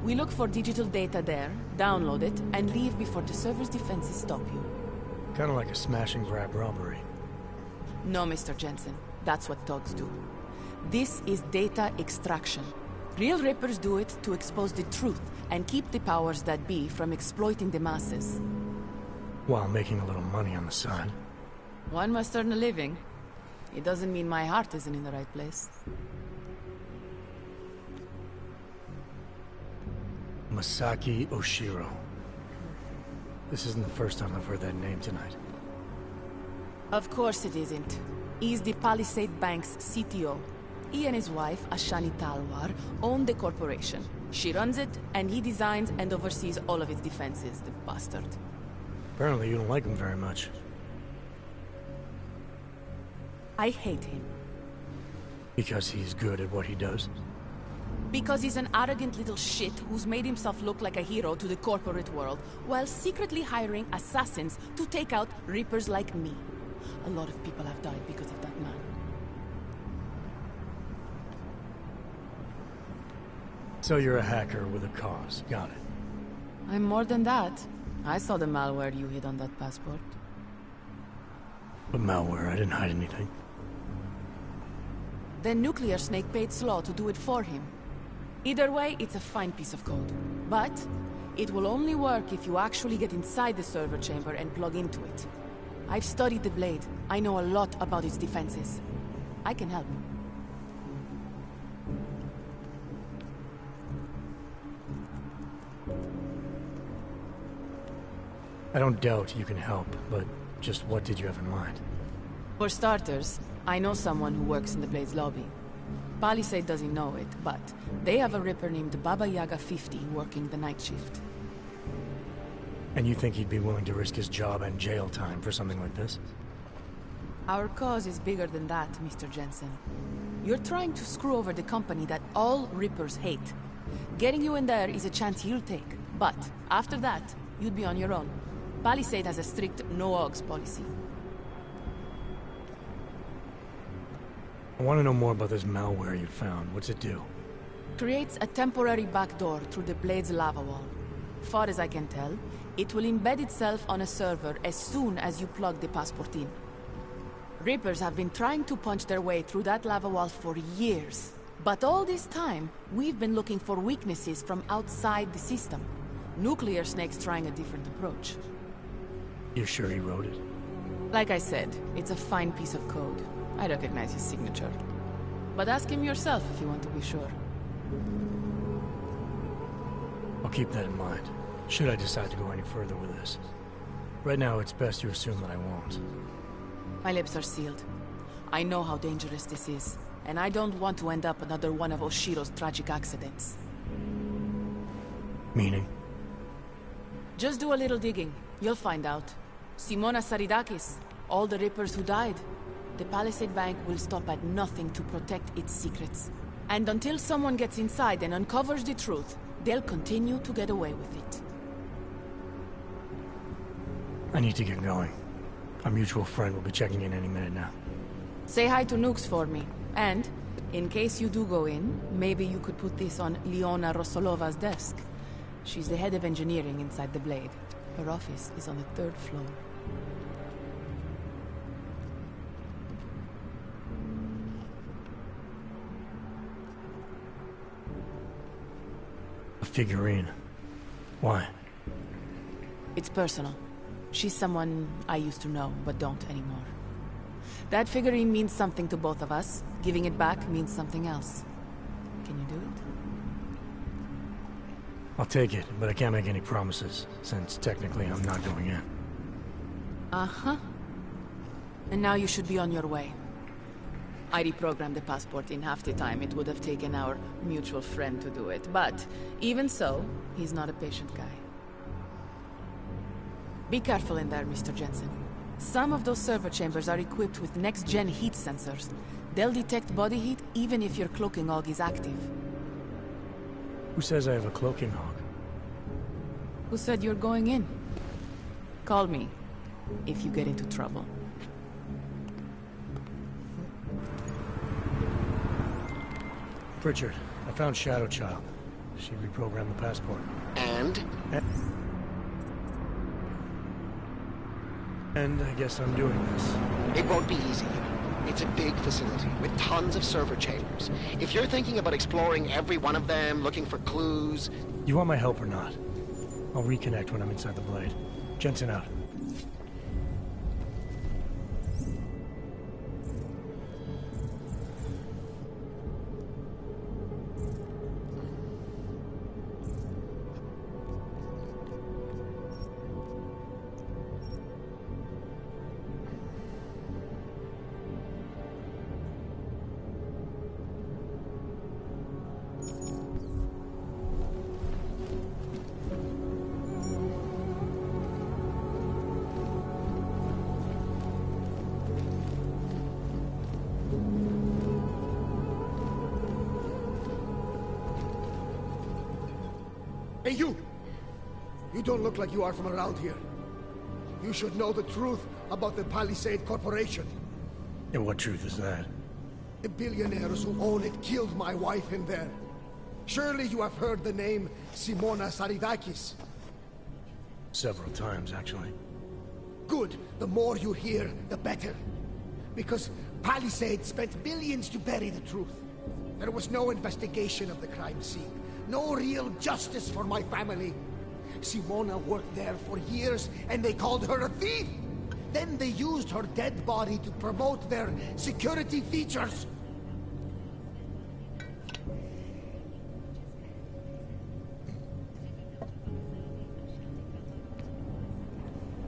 We look for digital data there, download it, and leave before the server's defenses stop you. Kinda like a smash and grab robbery. No, Mr. Jensen. That's what thugs do. This is data extraction. Real Rippers do it to expose the truth and keep the powers that be from exploiting the masses. While making a little money on the side. One must earn a living. It doesn't mean my heart isn't in the right place. Masaki Oshiro. This isn't the first time I've heard that name tonight. Of course it isn't. He's the Palisade Bank's CTO. He and his wife, Ashani Talwar, own the corporation. She runs it, and he designs and oversees all of its defenses, the bastard. Apparently you don't like him very much. I hate him. Because he's good at what he does? Because he's an arrogant little shit who's made himself look like a hero to the corporate world, while secretly hiring assassins to take out Rippers like me. A lot of people have died because of that man. So you're a hacker with a cause. Got it. I'm more than that. I saw the malware you hid on that passport. But malware, I didn't hide anything. Then Nuclear Snake paid Slaw to do it for him. Either way, it's a fine piece of code. But it will only work if you actually get inside the server chamber and plug into it. I've studied the Blade. I know a lot about its defenses. I can help. I don't doubt you can help, but just what did you have in mind? For starters, I know someone who works in the Blade's lobby. Palisade doesn't know it, but they have a Ripper named Baba Yaga 50 working the night shift. And you think he'd be willing to risk his job and jail time for something like this? Our cause is bigger than that, Mr. Jensen. You're trying to screw over the company that all Rippers hate. Getting you in there is a chance he'll take, but after that, you'd be on your own. Palisade has a strict no-ogs policy. I want to know more about this malware you found. What's it do? Creates a temporary backdoor through the Blade's lava wall. Far as I can tell, it will embed itself on a server as soon as you plug the passport in. Rippers have been trying to punch their way through that lava wall for years. But all this time, we've been looking for weaknesses from outside the system. Nuclear Snake's trying a different approach. You're sure he wrote it? Like I said, it's a fine piece of code. I recognize his signature. But ask him yourself if you want to be sure. I'll keep that in mind, should I decide to go any further with this. Right now, it's best you assume that I won't. My lips are sealed. I know how dangerous this is, and I don't want to end up another one of Oshiro's tragic accidents. Meaning? Just do a little digging. You'll find out. Simona Saridakis, all the Rippers who died. The Palisade Bank will stop at nothing to protect its secrets. And until someone gets inside and uncovers the truth, they'll continue to get away with it. I need to get going. Our mutual friend will be checking in any minute now. Say hi to Nukes for me. And In case you do go in, maybe you could put this on Leona Rosolova's desk. She's the head of engineering inside the Blade. Her office is on the 3rd floor. A figurine. Why? It's personal. She's someone I used to know, but don't anymore. That figurine means something to both of us. Giving it back means something else. Can you do it? I'll take it, but I can't make any promises, since technically I'm not going in. Uh-huh. And now you should be on your way. I reprogrammed the passport in half the time it would have taken our mutual friend to do it, but even so, he's not a patient guy. Be careful in there, Mr. Jensen. Some of those server chambers are equipped with next-gen heat sensors. They'll detect body heat even if your cloaking hog is active. Who says I have a cloaking hog? Who said you're going in? Call me if you get into trouble. Pritchard, I found Shadow Child. She reprogrammed the passport. And? And I guess I'm doing this. It won't be easy. It's a big facility with tons of server chambers. If you're thinking about exploring every one of them, looking for clues... You want my help or not? I'll reconnect when I'm inside the Blade. Jensen out. Hey, you! You don't look like you are from around here. You should know the truth about the Palisade Corporation. And what truth is that? The billionaires who own it killed my wife in there. Surely you have heard the name Simona Saridakis. Several times, actually. Good. The more you hear, the better. Because Palisade spent billions to bury the truth. There was no investigation of the crime scene. No real justice for my family. Simona worked there for years, and they called her a thief! Then they used her dead body to promote their security features!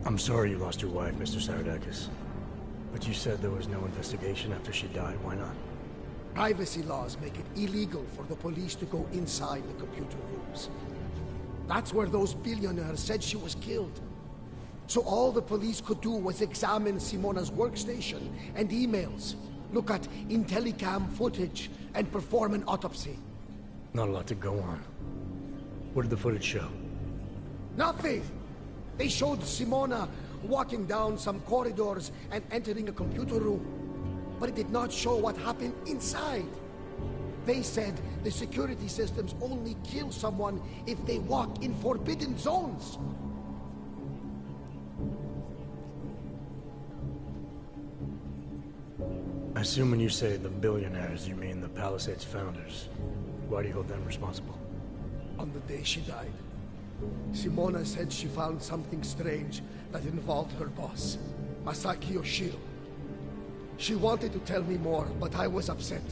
I'm sorry you lost your wife, Mr. Saradakis. But you said there was no investigation after she died. Why not? Privacy laws make it illegal for the police to go inside the computer rooms. That's where those billionaires said she was killed. So all the police could do was examine Simona's workstation and emails, look at Intellicam footage, and perform an autopsy. Not a lot to go on. What did the footage show? Nothing! They showed Simona walking down some corridors and entering a computer room. But it did not show what happened inside. They said the security systems only kill someone if they walk in forbidden zones. I assume when you say the billionaires, you mean the Palisades founders. Why do you hold them responsible? On the day she died, Simona said she found something strange that involved her boss, Masaki Yoshiro. She wanted to tell me more, but I was upset.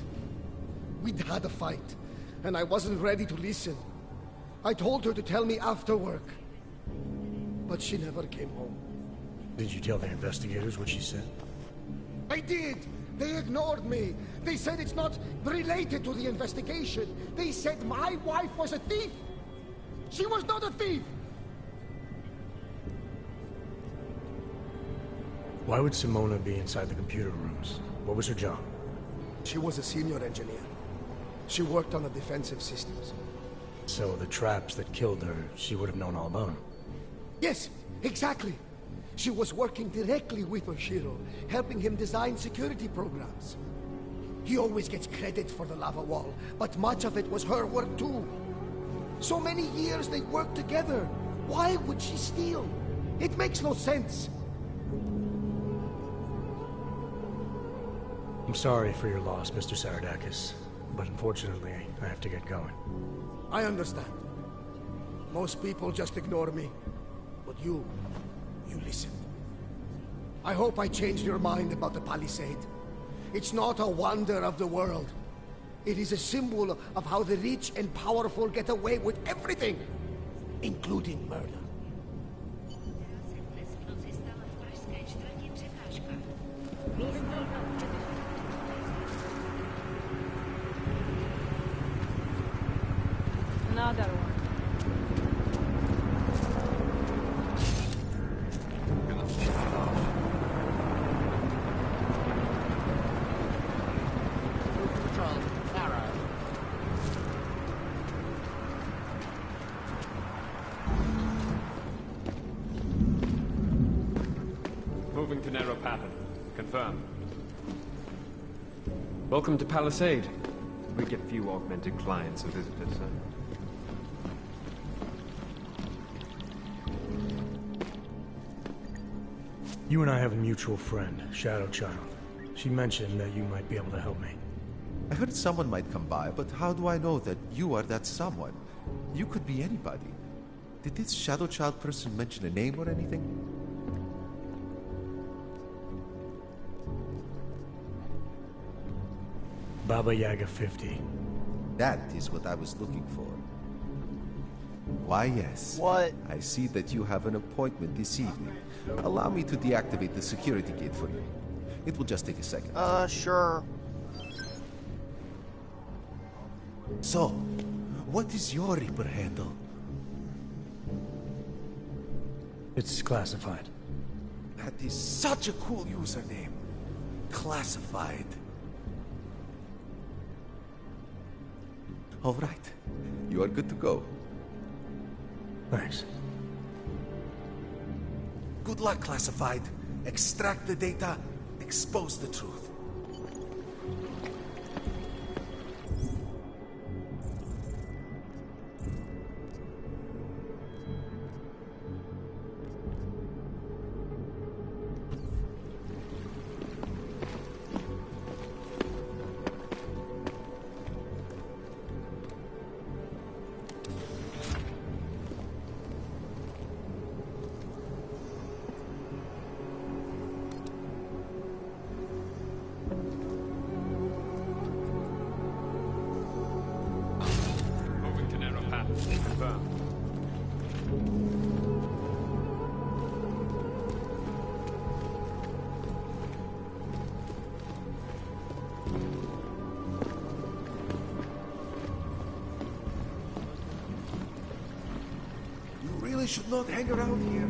We'd had a fight, and I wasn't ready to listen. I told her to tell me after work, but she never came home. Did you tell the investigators what she said? I did! They ignored me! They said it's not related to the investigation! They said my wife was a thief! She was not a thief! Why would Simona be inside the computer rooms? What was her job? She was a senior engineer. She worked on the defensive systems. So the traps that killed her, she would have known all about them? Yes, exactly! She was working directly with Oshiro, helping him design security programs. He always gets credit for the lava wall, but much of it was her work too. So many years they worked together. Why would she steal? It makes no sense. I'm sorry for your loss, Mr. Saradakis, but unfortunately, I have to get going. I understand. Most people just ignore me. But you listened. I hope I changed your mind about the palisade. It's not a wonder of the world. It is a symbol of how the rich and powerful get away with everything, including murder. Another one. Moving to narrow pattern. Confirm. Welcome to Palisade. We get few augmented clients and visitors, sir. You and I have a mutual friend, Shadow Child. She mentioned that you might be able to help me. I heard someone might come by, but how do I know that you are that someone? You could be anybody. Did this Shadow Child person mention a name or anything? Baba Yaga 50. That is what I was looking for. Why, yes. What? I see that you have an appointment this evening. Allow me to deactivate the security gate for you. It will just take a second. Sure. So, what is your Reaper handle? It's classified. That is such a cool username. Classified. All right. You are good to go. Thanks. Good luck, Classified. Extract the data, expose the truth. Moving to narrow pattern. Confirm. You really should not hang around here.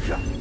Yeah.